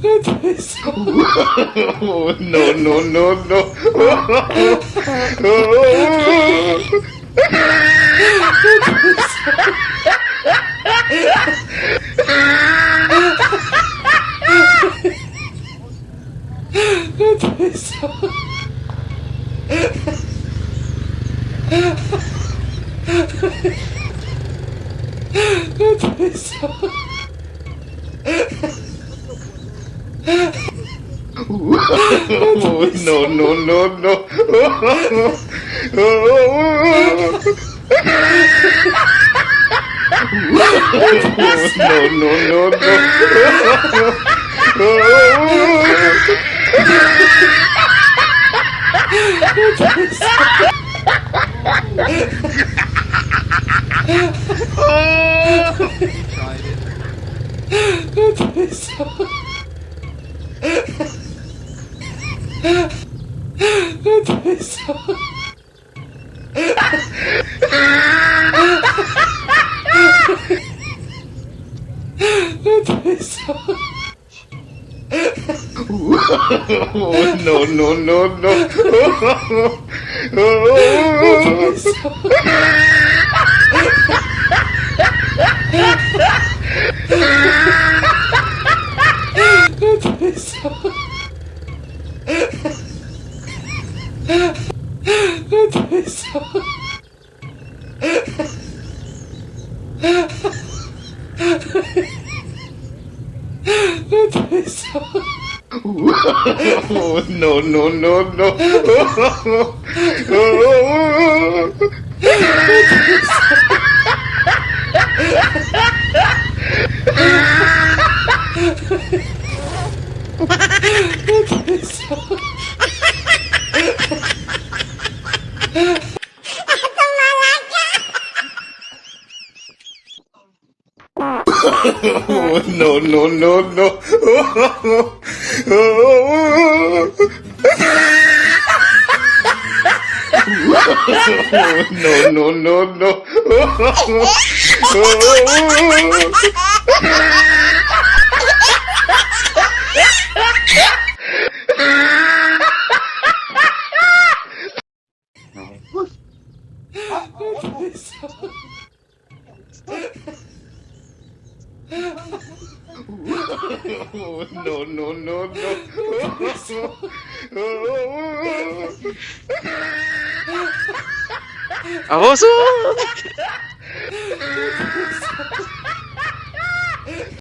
No, no, no, no. No, no, no, no. No, no, no, no, no, no, no. No, no, no, no. No, no, no, no. No, no, no, no. No, no, no, no. Abuso!